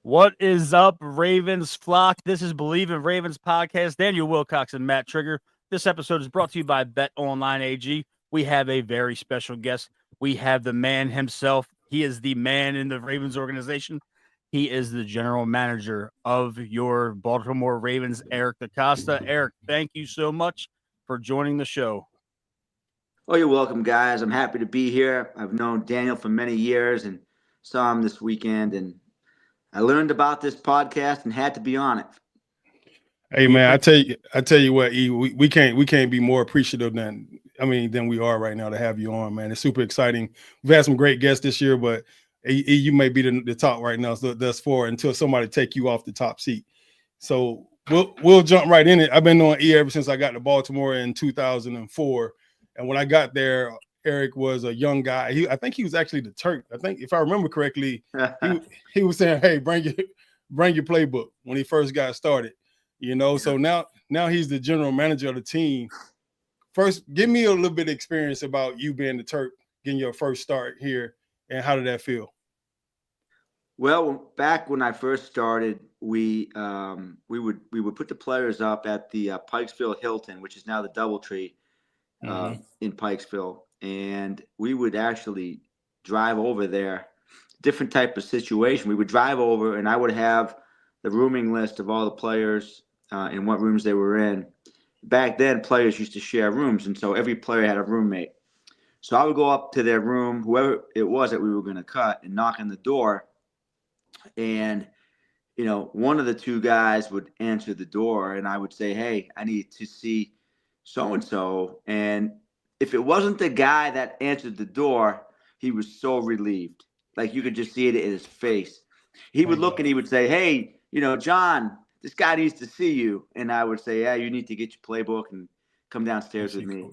What is up, Ravens flock? This is Believe in Ravens podcast. Daniel Wilcox and Matt Trigger. This episode is brought to you by Bet Online AG. We have a very special guest. We have the man himself. He is the man in the Ravens organization. He is the general manager of your Baltimore Ravens, Eric DeCosta. Eric, thank you so much for joining the show. Oh, you're welcome, guys. I'm happy to be here. I've known Daniel for many years and saw him this weekend, and I learned about this podcast and had to be on it. Hey man, I tell you what, E, we can't be more appreciative than we are right now to have you on, man. It's super exciting. We've had some great guests this year, but E, you may be the top right now, so thus far until somebody take you off the top seat. So we'll jump right in it. I've been on E ever since I got to Baltimore in 2004, and when I got there, Eric was a young guy. I think he was actually the Turk. I think if I remember correctly, he was saying, "Hey, bring your playbook" when he first got started. So now he's the general manager of the team. First, give me a little bit of experience about you being the Turk, getting your first start here, and how did that feel? Well, back when I first started, we would put the players up at the Pikesville Hilton, which is now the DoubleTree in Pikesville, and we would actually drive over there. Different type of situation. We would drive over, and I would have the rooming list of all the players and what rooms they were in. Back then, players used to share rooms, and so every player had a roommate. So I would go up to their room, whoever it was that we were going to cut, and knock on the door. And, one of the two guys would answer the door, and I would say, "Hey, I need to see so-and-so." And if it wasn't the guy that answered the door, he was so relieved. Like you could just see it in his face. He would look and he would say, "Hey, John, this guy needs to see you." And I would say, "Yeah, you need to get your playbook and come downstairs with me."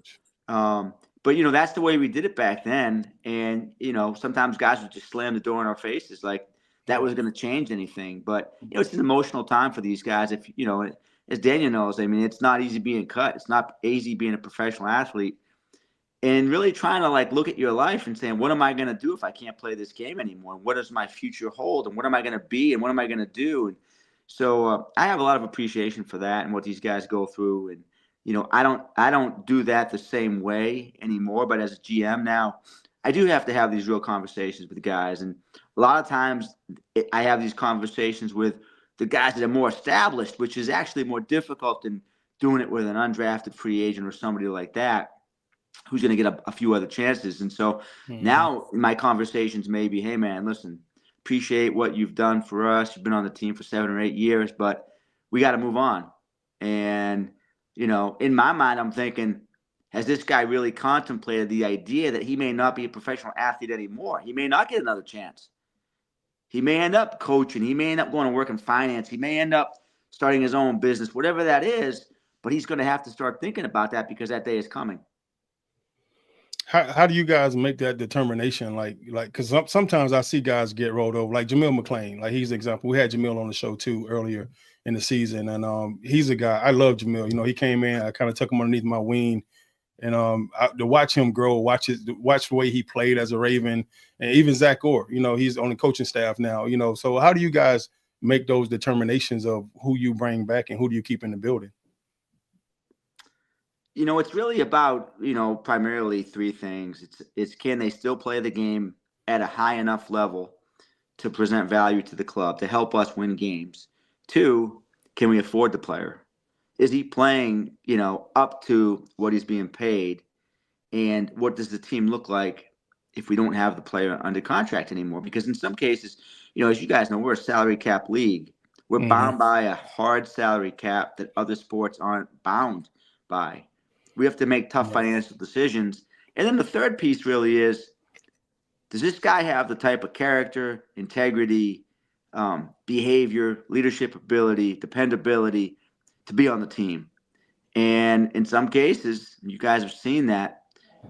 But that's the way we did it back then. And sometimes guys would just slam the door in our faces, like that was going to change anything. But it's an emotional time for these guys. If as Daniel knows, I mean, it's not easy being cut. It's not easy being a professional athlete. And really trying to look at your life and saying, what am I going to do if I can't play this game anymore? What does my future hold? And what am I going to be? And what am I going to do? And so I have a lot of appreciation for that and what these guys go through. And I don't do that the same way anymore. But as a GM now, I do have to have these real conversations with the guys. And a lot of times I have these conversations with the guys that are more established, which is actually more difficult than doing it with an undrafted free agent or somebody like that, who's going to get a few other chances. And so now my conversations may be, "Hey, man, listen, appreciate what you've done for us. You've been on the team for 7 or 8 years, but we got to move on." And, in my mind, I'm thinking, has this guy really contemplated the idea that he may not be a professional athlete anymore? He may not get another chance. He may end up coaching. He may end up going to work in finance. He may end up starting his own business, whatever that is, but he's going to have to start thinking about that because that day is coming. How do you guys make that determination? Because sometimes I see guys get rolled over, like Jamil McClain. Like he's an example. We had Jamil on the show too earlier in the season, and he's a guy I love. Jamil, he came in. I kind of took him underneath my wing, and to watch him grow, watch the way he played as a Raven, and even Zach Orr. He's on the coaching staff now. So how do you guys make those determinations of who you bring back and who do you keep in the building? It's really about, primarily three things. It's can they still play the game at a high enough level to present value to the club, to help us win games? Two, can we afford the player? Is he playing, up to what he's being paid? And what does the team look like if we don't have the player under contract anymore? Because in some cases, as you guys know, we're a salary cap league. We're bound by a hard salary cap that other sports aren't bound by. We have to make tough financial decisions. And then the third piece really is, does this guy have the type of character, integrity, behavior, leadership ability, dependability to be on the team? And in some cases, you guys have seen that,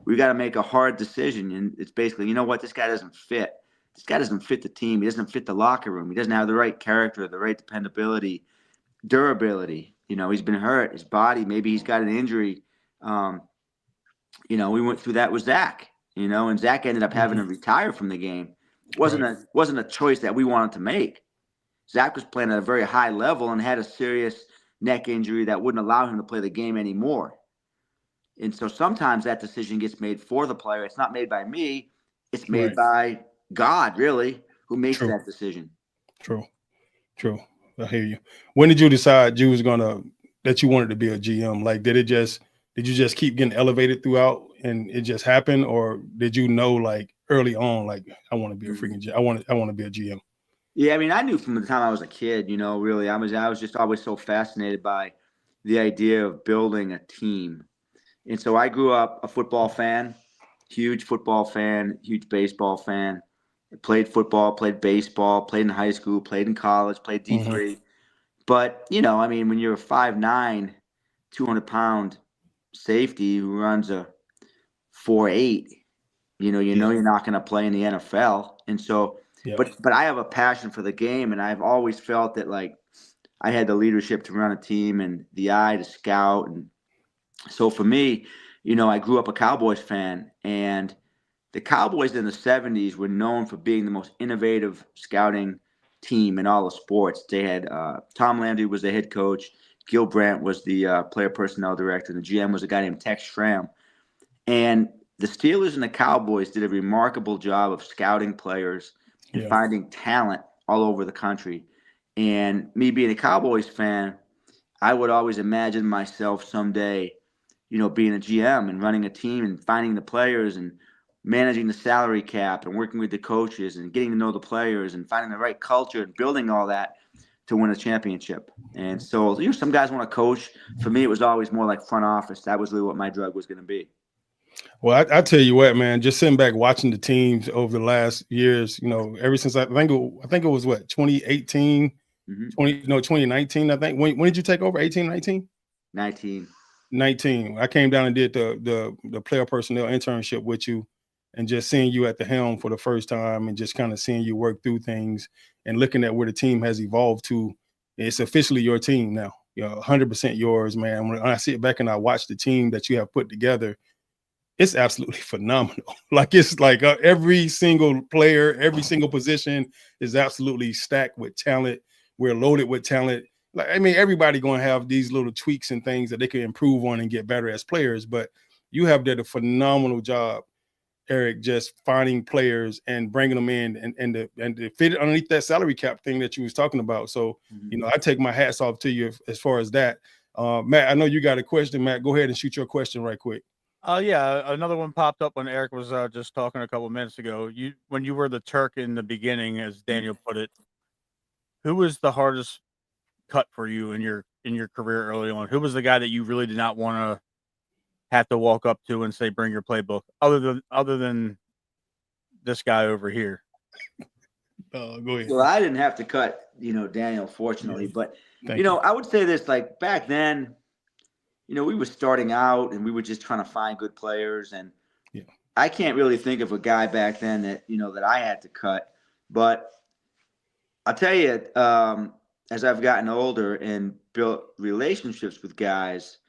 we got to make a hard decision. And it's basically, this guy doesn't fit. This guy doesn't fit the team. He doesn't fit the locker room. He doesn't have the right character, the right dependability, durability. He's been hurt. His body, maybe he's got an injury. We went through that with Zach, and Zach ended up having to retire from the game. It wasn't a choice that we wanted to make. Zach was playing at a very high level and had a serious neck injury that wouldn't allow him to play the game anymore. And so sometimes that decision gets made for the player. It's not made by me. It's made by God, really, who makes that decision. True. I hear you. When did you decide you was that you wanted to be a GM? Like, did you just keep getting elevated throughout and it just happened? Or did you know like early on, like, I want to be a freaking I want to be a GM? Yeah, I mean, I knew from the time I was a kid, really, I was just always so fascinated by the idea of building a team. And so I grew up a football fan, huge football fan, huge baseball fan. I played football, played baseball, played in high school, played in college, played D3. But, I mean, when you're a 5'9", 200-pound safety who runs a 4.8, you're not going to play in the NFL. And so, but I have a passion for the game, and I've always felt that, like, I had the leadership to run a team and the eye to scout. And so for me, I grew up a Cowboys fan, and the Cowboys in the 70s were known for being the most innovative scouting team in all the sports. They had Tom Landry was the head coach. Gil Brandt was the player personnel director. And the GM was a guy named Tex Schramm. And the Steelers and the Cowboys did a remarkable job of scouting players and finding talent all over the country. And me being a Cowboys fan, I would always imagine myself someday, being a GM and running a team and finding the players and managing the salary cap and working with the coaches and getting to know the players and finding the right culture and building all that to win a championship. And so, some guys want to coach. For me, it was always more like front office. That was really what my drug was going to be. Well, I tell you what, man, just sitting back watching the teams over the last years, ever since I think it was what, 2018, 2019, I think. When did you take over? 18, 19? 19. I came down and did the player personnel internship with you, and just seeing you at the helm for the first time and just kind of seeing you work through things and looking at where the team has evolved to. It's officially your team now. 100% yours, man. When I sit back and I watch the team that you have put together, it's absolutely phenomenal. Like, it's like every single player, every single position is absolutely stacked with talent. We're loaded with talent. Like, I mean, everybody going to have these little tweaks and things that they can improve on and get better as players, but you have done a phenomenal job, Eric, just finding players and bringing them in and to fit it underneath that salary cap thing that you was talking about. So, I take my hats off to you as far as that. Matt, I know you got a question. Matt, go ahead and shoot your question right quick. Yeah, another one popped up when Eric was just talking a couple of minutes ago. When you were the Turk in the beginning, as Daniel put it, who was the hardest cut for you in your career early on? Who was the guy that you really did not want to have to walk up to and say, "Bring your playbook"? Other than this guy over here. Go ahead. Well, I didn't have to cut, Daniel, fortunately, but I would say this: like back then, we were starting out and we were just trying to find good players, and I can't really think of a guy back then that that I had to cut. But I'll tell you, as I've gotten older and built relationships with guys,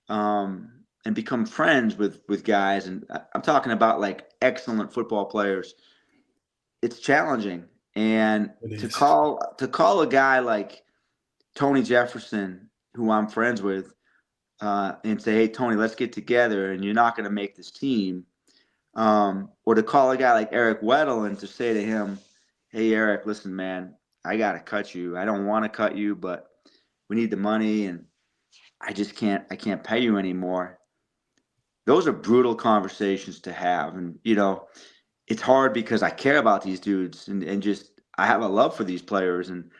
and become friends with guys, and I'm talking about like excellent football players, it's challenging. And to call a guy like Tony Jefferson, who I'm friends with, and say, "Hey, Tony, let's get together," and you're not going to make this team, or to call a guy like Eric Weddle and to say to him, "Hey, Eric, listen, man, I got to cut you. I don't want to cut you, but we need the money, and I can't pay you anymore." Those are brutal conversations to have. And, it's hard because I care about these dudes and just I have a love for these players. And,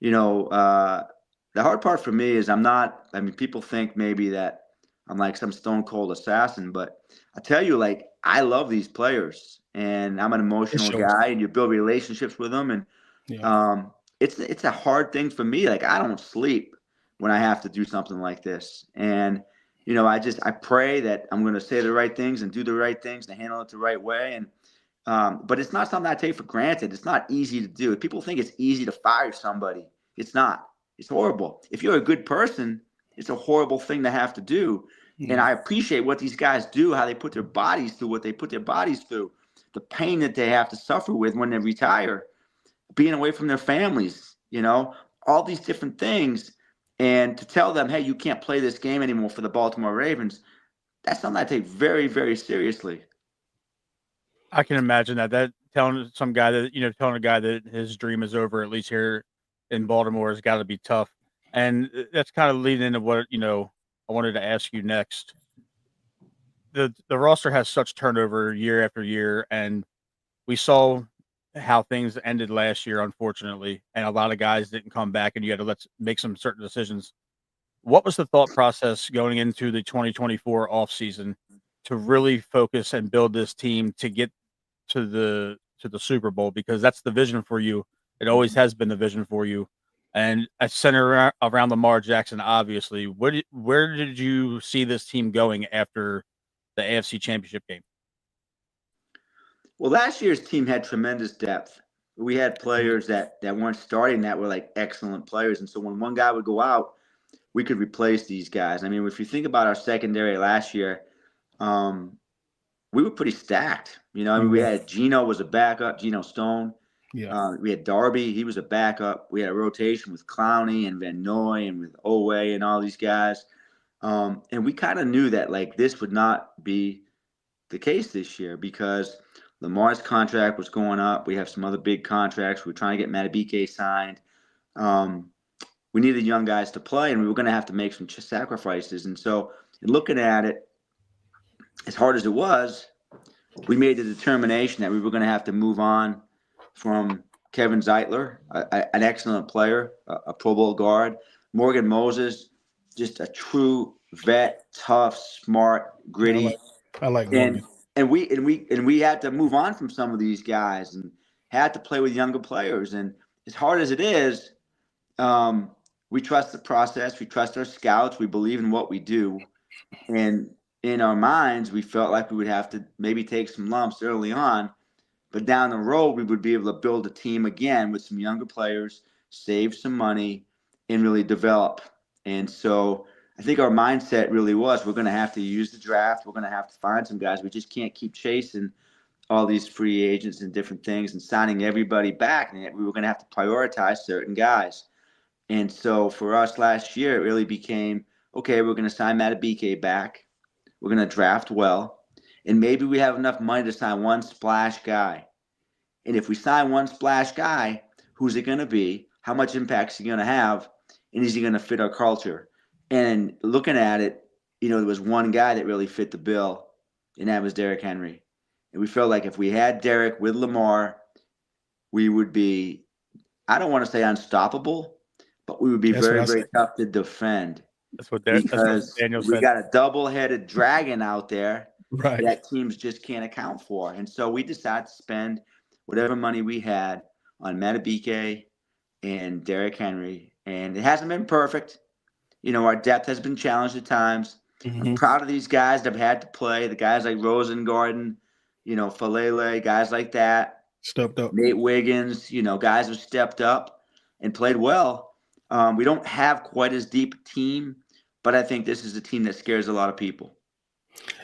the hard part for me is people think maybe that I'm like some stone cold assassin, but I tell you, like, I love these players and I'm an emotional guy, and you build relationships with them. And it's a hard thing for me. Like, I don't sleep when I have to do something like this. And, I pray that I'm going to say the right things and do the right things to handle it the right way. And, but it's not something I take for granted. It's not easy to do. People think it's easy to fire somebody. It's not. It's horrible. If you're a good person, it's a horrible thing to have to do. And I appreciate what these guys do, how they put their bodies through what they put their bodies through, the pain that they have to suffer with when they retire, being away from their families, all these different things. And to tell them, hey, you can't play this game anymore for the Baltimore Ravens, that's something I take very, very seriously. I can imagine that telling some guy that, telling a guy that his dream is over, at least here in Baltimore, has got to be tough. And that's kind of leading into what, I wanted to ask you next. The roster has such turnover year after year, and we saw how things ended last year, unfortunately, and a lot of guys didn't come back, and you had to make some certain decisions. What was the thought process going into the 2024 offseason to really focus and build this team to get to the Super Bowl? Because that's the vision for you. It always has been the vision for you. And a center around Lamar Jackson, obviously. Where did you see this team going after the AFC Championship game? Well, last year's team had tremendous depth. We had players that weren't starting that were like excellent players. And so when one guy would go out, we could replace these guys. I mean, if you think about our secondary last year, we were pretty stacked. I mean, we had Geno was a backup, Geno Stone. Yeah. We had Darby, he was a backup. We had a rotation with Clowney and Van Noy and with Owe and all these guys. And we kind of knew that like this would not be the case this year because Lamar's contract was going up. We have some other big contracts. We're trying to get Matabike signed. We needed young guys to play, and we were going to have to make some sacrifices. And so, looking at it, as hard as it was, we made the determination that we were going to have to move on from Kevin Zeitler, an excellent player, a Pro Bowl guard, Morgan Moses, just a true vet, tough, smart, gritty. I like Morgan. And we had to move on from some of these guys and had to play with younger players. And as hard as it is, we trust the process. We trust our scouts. We believe in what we do. And in our minds, we felt like we would have to maybe take some lumps early on. But down the road, we would be able to build a team again with some younger players, save some money, and really develop. And so I think our mindset really was we're going to have to use the draft. We're going to have to find some guys. We just can't keep chasing all these free agents and different things and signing everybody back. And we were going to have to prioritize certain guys. And so for us last year, it really became, okay, we're going to sign Matabike back. We're going to draft well. And maybe we have enough money to sign one splash guy. And if we sign one splash guy, who's it going to be? How much impact is he going to have? And is he going to fit our culture? And looking at it, there was one guy that really fit the bill, and that was Derrick Henry. And we felt like if we had Derrick with Lamar, we would be, I don't want to say unstoppable, but we would be very, very tough to defend. That's what Daniel said. We got a double-headed dragon out there right. that teams just can't account for. And so we decided to spend whatever money we had on Matabike and Derrick Henry. And it hasn't been perfect. Our depth has been challenged at times. Mm-hmm. I'm proud of these guys that have had to play. The guys like Rosengarten, Falele, guys like that. Stepped up. Nate Wiggins, guys who stepped up and played well. We don't have quite as deep a team, but I think this is a team that scares a lot of people.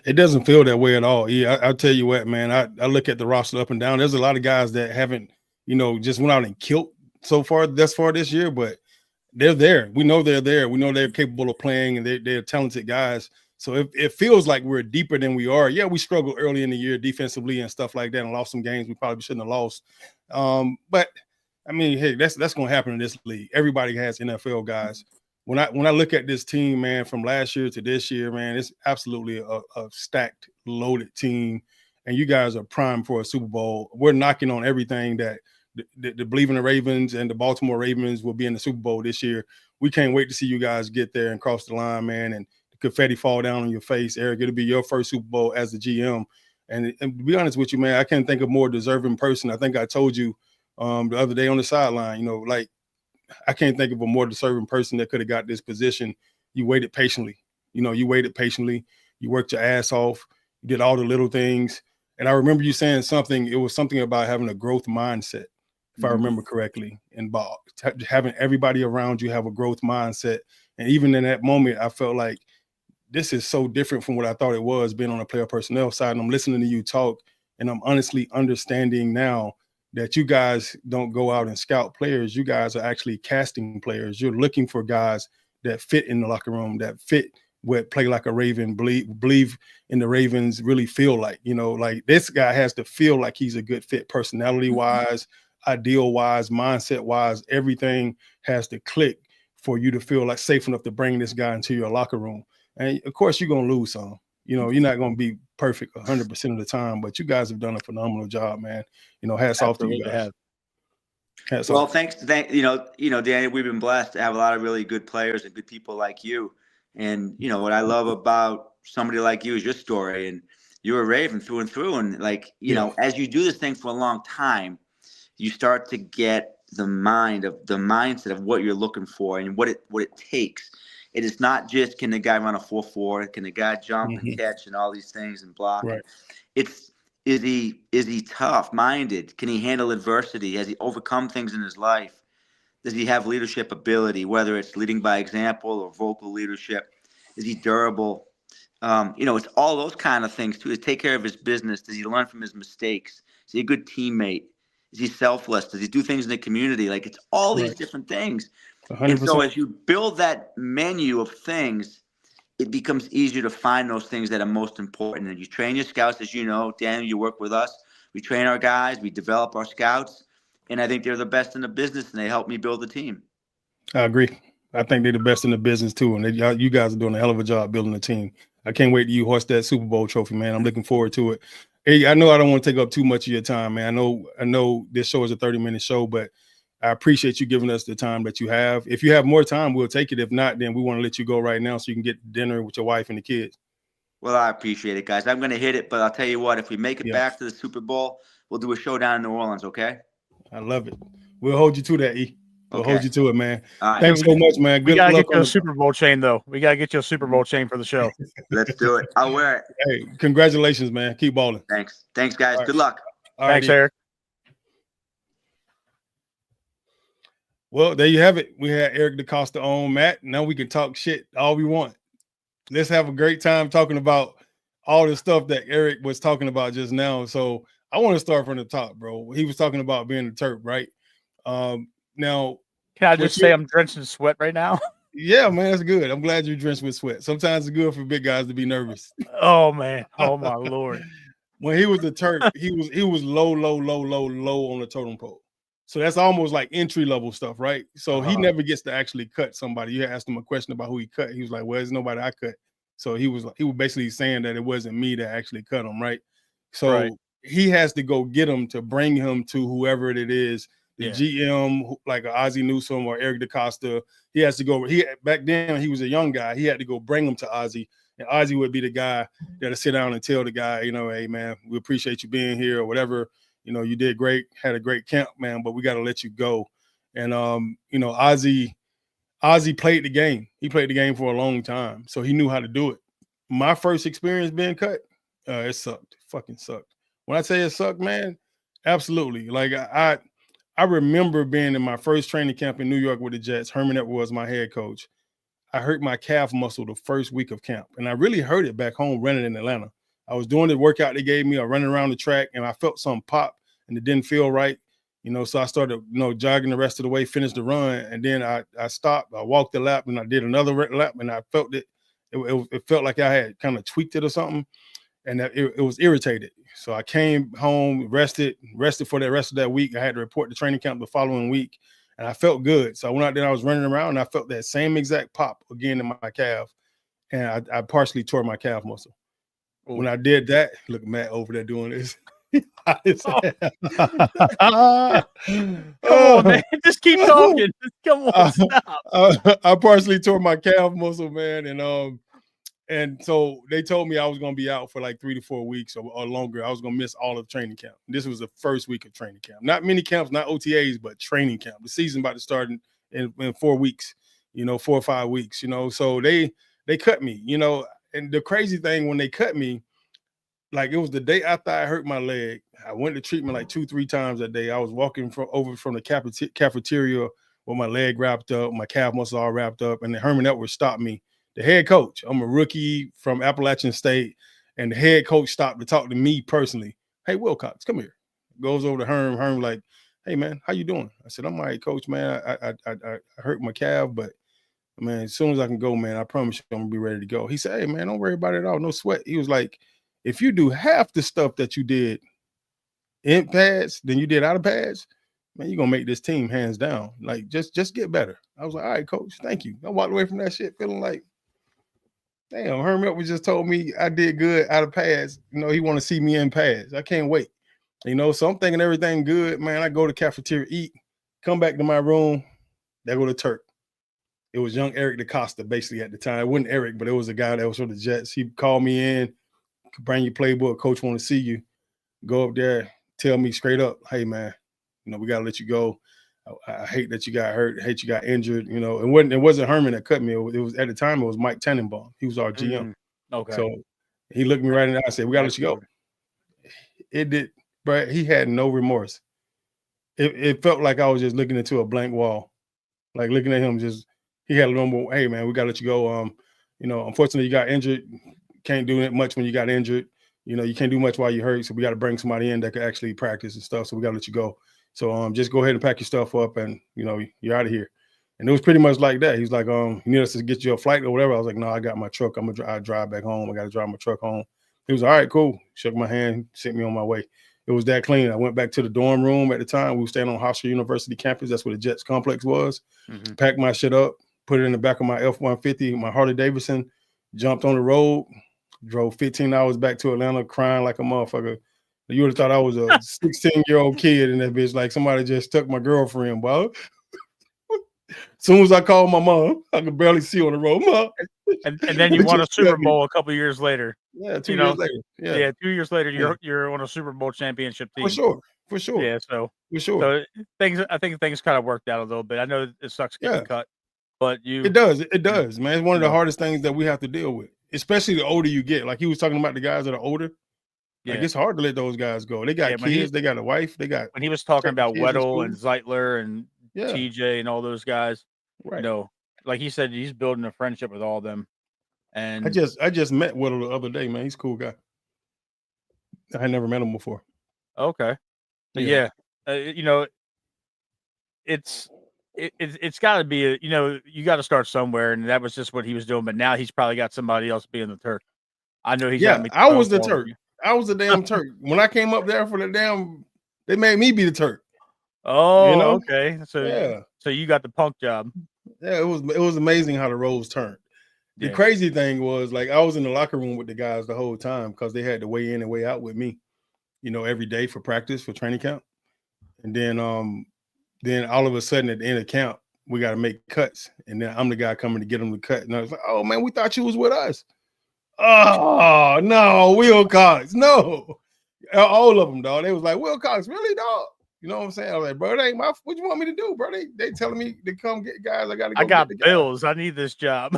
It doesn't feel that way at all. Yeah, I'll tell you what, man. I look at the roster up and down. There's a lot of guys that haven't, just went out and killed thus far this year, but they're there. We know they're there. We know they're capable of playing, and they're talented guys. So it feels like we're deeper than we are. Yeah, we struggled early in the year defensively and stuff like that, and lost some games we probably shouldn't have lost. But I mean, hey, that's going to happen in this league. Everybody has NFL guys. When I look at this team, man, from last year to this year, man, it's absolutely a stacked, loaded team, and you guys are primed for a Super Bowl. We're knocking on everything that the Believe in the Ravens and the Baltimore Ravens will be in the Super Bowl this year. We can't wait to see you guys get there and cross the line, man, and the confetti fall down on your face. Eric, it'll be your first Super Bowl as the GM. And to be honest with you, man, I can't think of a more deserving person. I think I told you the other day on the sideline, I can't think of a more deserving person that could have got this position. You waited patiently. You waited patiently. You worked your ass off. You did all the little things. And I remember you saying something. It was something about having a growth mindset, if I remember correctly, and having everybody around you have a growth mindset. And even in that moment, I felt like this is so different from what I thought it was being on a player personnel side. And I'm listening to you talk, and I'm honestly understanding now that you guys don't go out and scout players. You guys are actually casting players. You're looking for guys that fit in the locker room, that fit what play like a Raven, believe in the Ravens, really feel like, like this guy has to feel like he's a good fit personality wise, ideal wise, mindset wise. Everything has to click for you to feel like safe enough to bring this guy into your locker room. And of course, you're going to lose some. You're not going to be perfect 100% of the time, but you guys have done a phenomenal job, man. Hats off to you guys. Well, thanks. Danny, we've been blessed to have a lot of really good players and good people like you. And, what I love about somebody like you is your story. And you're a Raven through and through. And as you do this thing for a long time, you start to get the mindset of what you're looking for and what it takes. It is not just, can the guy run a 4.4? Can the guy jump and catch and all these things and block? Right. Is he tough-minded? Can he handle adversity? Has he overcome things in his life? Does he have leadership ability, whether it's leading by example or vocal leadership? Is he durable? It's all those kind of things too. To take care of his business. Does he learn from his mistakes? Is he a good teammate? Is he selfless? Does he do things in the community? Like, it's all these different things. 100%. And so as you build that menu of things, it becomes easier to find those things that are most important. And you train your scouts, as you know, Daniel, you work with us. We train our guys. We develop our scouts. And I think they're the best in the business, and they help me build the team. I agree. I think they're the best in the business, too. And you guys are doing a hell of a job building the team. I can't wait till you hoist that Super Bowl trophy, man. I'm looking forward to it. Hey, I know I don't want to take up too much of your time, man. I know this show is a 30-minute show, but I appreciate you giving us the time that you have. If you have more time, we'll take it. If not, then we want to let you go right now so you can get dinner with your wife and the kids. Well, I appreciate it, guys. I'm going to hit it, but I'll tell you what, if we make it back to the Super Bowl, we'll do a show down in New Orleans, okay? I love it. We'll hold you to that, E. We'll hold you to it, man. Right. Thanks so much, man. We gotta get you a Super Bowl chain, though. We gotta get you a Super Bowl chain for the show. Let's do it. I'll wear it. Hey, congratulations, man. Keep balling. Thanks, guys. Good luck. Thanks, Eric. Well, there you have it. We had Eric DeCosta on, Matt. Now we can talk shit all we want. Let's have a great time talking about all the stuff that Eric was talking about just now. So I want to start from the top, bro. He was talking about being a Turk, right? Now, can I just say I'm drenched in sweat right now? Yeah, man, that's good. I'm glad you're drenched with sweat. Sometimes it's good for big guys to be nervous. Oh man, oh my Lord. When he was the Turk, he was low on the totem pole. So that's almost like entry level stuff, right? So he never gets to actually cut somebody. You asked him a question about who he cut. He was like, "Well, there's nobody I cut." So he was basically saying that it wasn't me that actually cut him, right? So he has to go get him to bring him to whoever it is. The GM, like Ozzie Newsome or Eric DeCosta, he has to go. Back then he was a young guy. He had to go bring him to Ozzie, and Ozzie would be the guy that'll sit down and tell the guy, hey man, we appreciate you being here or whatever. You did great, had a great camp, man, but we got to let you go. And Ozzie played the game. He played the game for a long time, so he knew how to do it. My first experience being cut, it sucked. It fucking sucked. When I say it sucked, man, absolutely. Like I remember being in my first training camp in New York with the Jets. Herman Edwards was my head coach. I hurt my calf muscle the first week of camp, and I really hurt it back home running in Atlanta. I was doing the workout they gave me, I running around the track, and I felt something pop, and it didn't feel right. So I started, jogging the rest of the way, finished the run, and then I stopped. I walked the lap, and I did another lap, and I felt it. It felt like I had kind of tweaked it or something, and it was irritated. So I came home, rested for the rest of that week. I had to report to training camp the following week, and I felt good. So I went out there, I was running around, and I felt that same exact pop again in my calf, and I partially tore my calf muscle. Ooh. When I did that, look, Matt over there doing this. Come on, man. Just keep talking. Come on, stop. I partially tore my calf muscle, man, and so they told me I was going to be out for like 3 to 4 weeks or longer. I was going to miss all of training camp. This was the first week of training camp. Not mini camps, not OTAs, but training camp. The season about to start in 4 weeks, 4 or 5 weeks, So they cut me, and the crazy thing, when they cut me, like it was the day after I hurt my leg. I went to treatment like 2-3 times that day. I was walking over from the cafeteria with my leg wrapped up, my calf muscle all wrapped up, and then Herman Edwards stopped me. The head coach, I'm a rookie from Appalachian State, and the head coach stopped to talk to me personally. Hey, Wilcox, come here. goes over to Herm. Herm like, hey man, how you doing? I said, I'm all right, coach, man. I hurt my calf, but man, as soon as I can go, man, I promise you I'm gonna be ready to go. He said, hey man, don't worry about it at all. No sweat. He was like, if you do half the stuff that you did in pads than you did out of pads, man, you're gonna make this team hands down. Like, just get better. I was like, all right, coach, thank you. I walked away from that shit feeling like, damn, Herm Edwards just told me I did good out of pads. You know, he want to see me in pads. I can't wait. You know, so I'm thinking everything good, man. I go to cafeteria, eat, come back to my room. There go to Turk. It was young Eric DeCosta, basically at the time. It wasn't Eric, but it was a guy that was for the Jets. He called me in, bring your playbook. Coach want to see you. Go up there, tell me straight up, hey man, you know, we gotta let you go. I hate that you got hurt. I hate you got injured. You know, it wasn't Herman that cut me. It was at the time it was Mike Tannenbaum. He was our GM. Okay. So he looked me right in the eye and said, we gotta let you go. It did, but he had no remorse. It felt like I was just looking into a blank wall, like looking at him. Just he had a normal, hey man, we gotta let you go. You know, unfortunately you got injured. Can't do it much when you got injured. You know, you can't do much while you're hurt. So we got to bring somebody in that can actually practice and stuff. So we got to let you go. So just go ahead and pack your stuff up and, you know, you're out of here. And it was pretty much like that. He's like, you need us to get you a flight or whatever. I was like, no, I got my truck. I drive back home. I got to drive my truck home. He was all right, cool. Shook my hand, sent me on my way. It was that clean. I went back to the dorm room at the time. We were staying on Hofstra University campus. That's where the Jets complex was. Mm-hmm. Packed my shit up, put it in the back of my F-150, my Harley Davidson, jumped on the road, drove 15 hours back to Atlanta crying like a motherfucker. You would have thought I was a 16-year-old kid in that bitch, like somebody just took my girlfriend, bro. As soon as I called my mom, I could barely see on the road. Mom. And then you won a Super Bowl a couple years later. Yeah, 2 years later. Yeah, 2 years later, you're on a Super Bowl championship team. For sure. Yeah, for sure. So I think things kind of worked out a little bit. I know it sucks getting cut, but it does, man. It's one of the hardest things that we have to deal with. Especially the older you get. Like he was talking about the guys that are older. Like it's hard to let those guys go. They got kids, they got a wife, they got when he was talking about Weddle and Zeitler and TJ and all those guys, right. You know, like he said, he's building a friendship with all of them. And I just met Weddle the other day, man. He's a cool guy. I had never met him before. Okay. You know, it's got to be you got to start somewhere, and that was just what he was doing. But now he's probably got somebody else being the Turk. I know he's. Yeah, I was the Turk. I was the damn Turk. When I came up there for the they made me be the Turk. Oh, okay. So you got the punk job. Yeah, it was amazing how the roles turned. The crazy thing was, like, I was in the locker room with the guys the whole time because they had to weigh in and weigh out with me, you know, every day for practice, for training camp. And then all of a sudden at the end of camp, we got to make cuts. And then I'm the guy coming to get them to cut. And I was like, oh, man, we thought you was with us. Oh, no, Will Cox, no. All of them, dog. They was like, Will Cox, really, dog? You know what I'm saying? I was like, bro, it ain't what you want me to do, bro? They telling me to come get guys. I got bills. I need this job.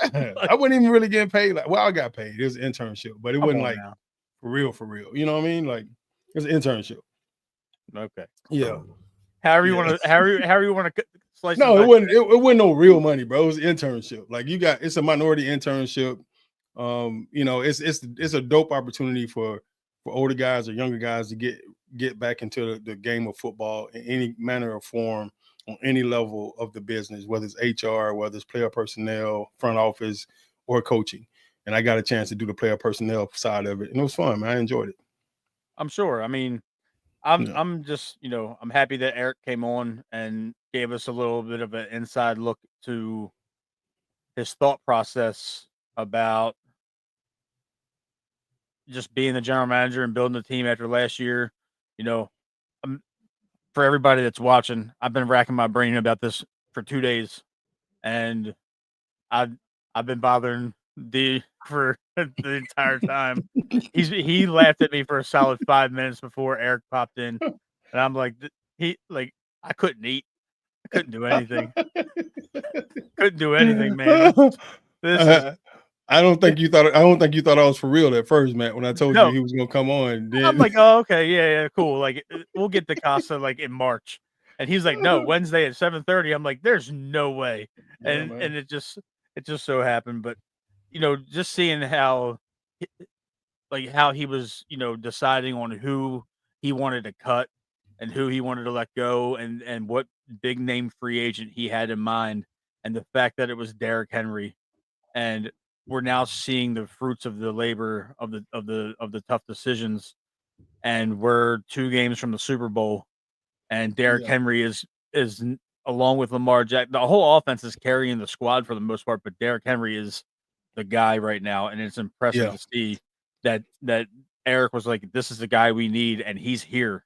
Yeah, I wasn't even really getting paid. Like, well, I got paid. It was an internship, but it wasn't like for real. You know what I mean? Like, it was an internship. Okay. Yeah. However you want to slice. No, it wasn't no real money, bro. It was an internship. Like it's a minority internship. You know, it's a dope opportunity for older guys or younger guys to get back into the game of football in any manner or form on any level of the business, whether it's HR, whether it's player personnel, front office, or coaching. And I got a chance to do the player personnel side of it, and it was fun, man. I enjoyed it. I'm sure. I mean, I'm just, I'm happy that Eric came on and gave us a little bit of an inside look to his thought process about just being the general manager and building the team after last year. For everybody that's watching, I've been racking my brain about this for 2 days, and I've been bothering D for the entire time. He laughed at me for a solid 5 minutes before Eric popped in, and I'm like, I couldn't eat, I couldn't do anything, man. This is. I don't think you thought I was for real at first, Matt. When I told you he was gonna come on, then I'm like, oh, okay, yeah, cool. Like, we'll get DeCosta like in March, and he's like, no, Wednesday at 7:30. I'm like, there's no way, and it just so happened. But just seeing how he was, deciding on who he wanted to cut and who he wanted to let go and what big name free agent he had in mind, and the fact that it was Derrick Henry, and we're now seeing the fruits of the labor of the tough decisions, and we're 2 games from the Super Bowl, and Derrick Henry is along with Lamar Jackson. The whole offense is carrying the squad for the most part, but Derrick Henry is the guy right now, and it's impressive to see that Eric was like, "This is the guy we need," and he's here.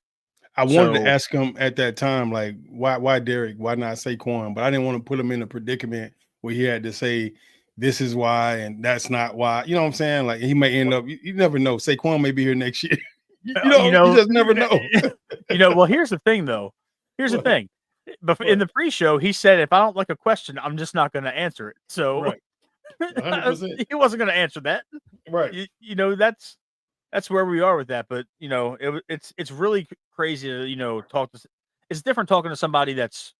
I wanted to ask him at that time, like, why Derrick? Why not Saquon? But I didn't want to put him in a predicament where he had to say, this is why, and that's not why. You know what I'm saying? Like, he may end up, you never know. Saquon may be here next year. you just never know. Well, here's the thing, though. Here's the thing. But in the pre-show, he said, if I don't like a question, I'm just not going to answer it. So he wasn't going to answer that. Right. That's where we are with that. But it's really crazy to talk to. It's different talking to somebody that's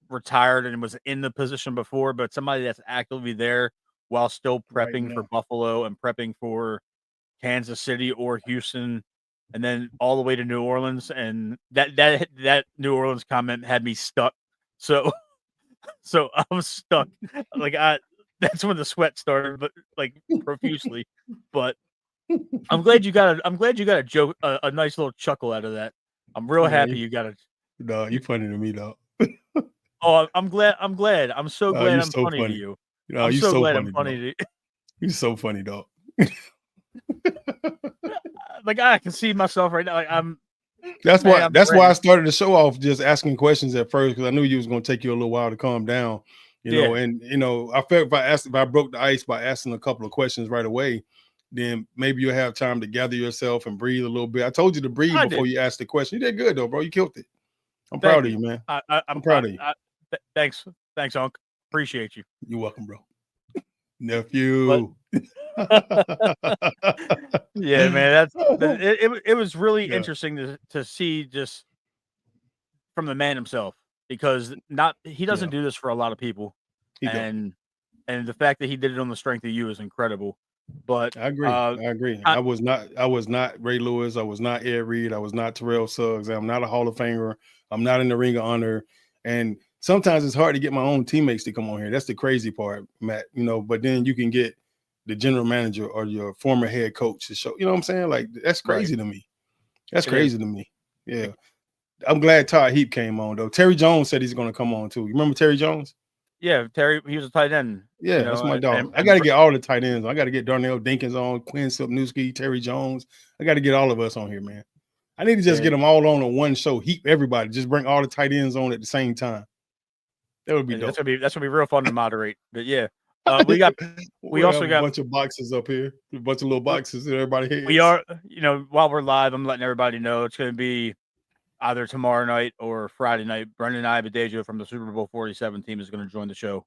retired and was in the position before, but somebody that's actively there while still prepping for Buffalo and prepping for Kansas City or Houston, and then all the way to New Orleans. And that New Orleans comment had me stuck. So I was stuck. That's when the sweat started, but like profusely. But I'm glad you got a joke, a nice little chuckle out of that. I'm real happy you got it. No, you funny to me though. Oh, I'm glad. I'm so glad I'm so funny to you. No, I'm you so glad funny, I'm funny to you. You're so funny, dog. Like I can see myself right now. Like That's why I started the show off just asking questions at first, because I knew you was going to take you a little while to calm down. And I felt if I broke the ice by asking a couple of questions right away, then maybe you'll have time to gather yourself and breathe a little bit. I told you to breathe before you asked the question. You did good though, bro. You killed it. I'm proud of you, man. I'm proud of you. Thanks, Unc. Appreciate you. You're welcome, bro. Nephew. Yeah, man. It was really interesting to see just from the man himself, because he doesn't do this for a lot of people, and the fact that he did it on the strength of you is incredible. But I agree. I was not Ray Lewis. I was not Ed Reed. I was not Terrell Suggs. I'm not a Hall of Famer. I'm not in the Ring of Honor. And sometimes it's hard to get my own teammates to come on here. That's the crazy part, Matt. But then you can get the general manager or your former head coach to show. You know what I'm saying? Like, that's crazy to me. That's crazy to me. Yeah. I'm glad Todd Heap came on though. Terry Jones said he's going to come on too. You remember Terry Jones? Yeah, Terry. He was a tight end. Yeah, that's my dog. I got to get all the tight ends. I got to get Darnell Dinkins on, Quinn Sipnewski, Terry Jones. I got to get all of us on here, man. I need to just get them all on one show. Heap everybody. Just bring all the tight ends on at the same time. That would be dope. That's gonna be real fun to moderate. But yeah, we also got a bunch of boxes up here, a bunch of little boxes that everybody has. We are, while we're live, I'm letting everybody know it's going to be either tomorrow night or Friday night. Brendan Ibedejo from the Super Bowl 47 team is going to join the show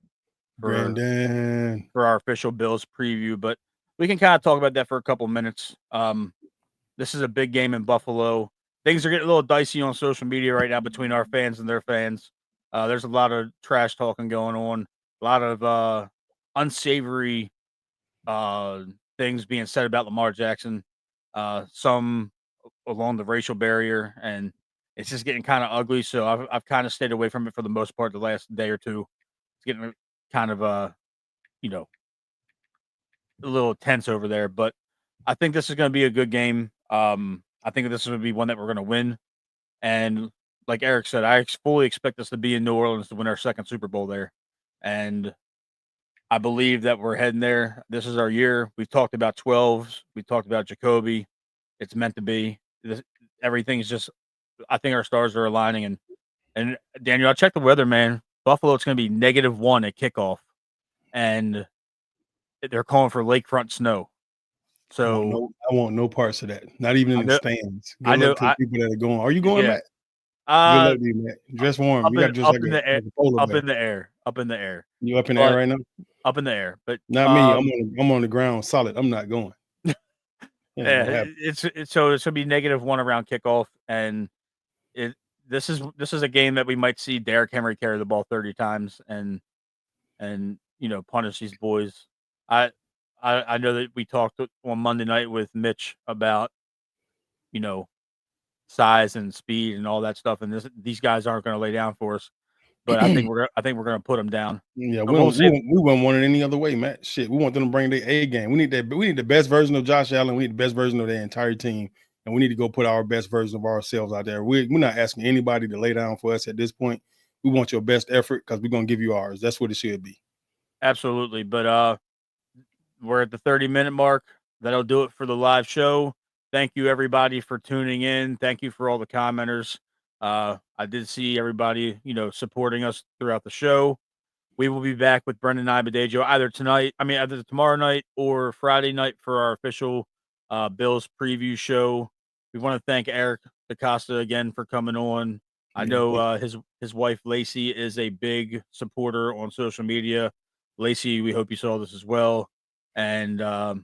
for our official Bills preview. But we can kind of talk about that for a couple minutes. This is a big game in Buffalo. Things are getting a little dicey on social media right now between our fans and their fans. There's a lot of trash talking going on, a lot of unsavory things being said about Lamar Jackson, some along the racial barrier, and it's just getting kind of ugly. So I've kind of stayed away from it for the most part the last day or two. It's getting kind of a little tense over there, but I think this is going to be a good game. I think this is going to be one that we're going to win, and like Eric said, I fully expect us to be in New Orleans to win our second Super Bowl there, and I believe that we're heading there. This is our year. We've talked about 12s. We talked about Jacoby. It's meant to be. Everything's just, I think our stars are aligning. And Daniel, I checked the weather, man. Buffalo, it's going to be -1 at kickoff. And they're calling for lakefront snow. So I want no parts of that. Not even in the stands. Good luck to the people that are going. Are you going, Matt? Good luck to you, Matt. Dress warm. You got to dress like a polar bear. Up in the air. You up in the air right now? Up in the air, but not me. I'm on the ground solid. I'm not going. It's gonna be -1 around kickoff, and this is a game that we might see Derrick Henry carry the ball 30 times and punish these boys. I know that we talked on Monday night with Mitch about size and speed and all that stuff. And these guys aren't going to lay down for us. But I think we're going to put them down. Yeah, we wouldn't want it any other way, Matt. Shit, we want them to bring their A game. We need that. We need the best version of Josh Allen. We need the best version of their entire team, and we need to go put our best version of ourselves out there. We're not asking anybody to lay down for us at this point. We want your best effort because we're gonna give you ours. That's what it should be. Absolutely. But we're at the 30-minute mark. That'll do it for the live show. Thank you, everybody, for tuning in. Thank you for all the commenters. I did see everybody, supporting us throughout the show. We will be back with Brendan Ibedejo either tomorrow night or Friday night for our official Bills preview show. We want to thank Eric DeCosta again for coming on. I know his wife Lacey is a big supporter on social media. Lacey, we hope you saw this as well. And Daniel,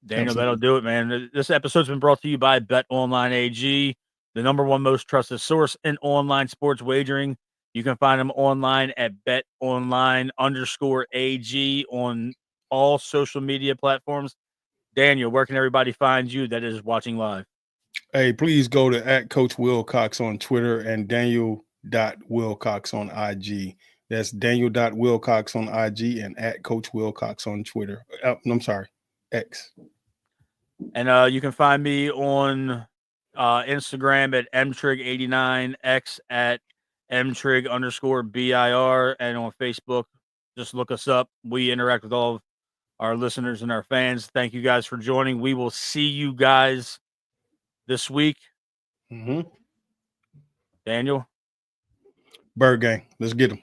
Absolutely. That'll do it, man. This episode's been brought to you by Bet Online AG, the #1 most trusted source in online sports wagering. You can find them online at betonline_AG on all social media platforms. Daniel, where can everybody find you that is watching live? Hey, please go to @CoachWilcox on Twitter and Daniel.Wilcox on IG. That's Daniel.Wilcox on IG and @CoachWilcox on Twitter. I'm sorry, X. And you can find me on Instagram at mtrig89, X at mtrig_BIR, and on Facebook, just look us up. We interact with all of our listeners and our fans. Thank you guys for joining. We will see you guys this week. Mm-hmm. Daniel? Bird gang. Let's get them.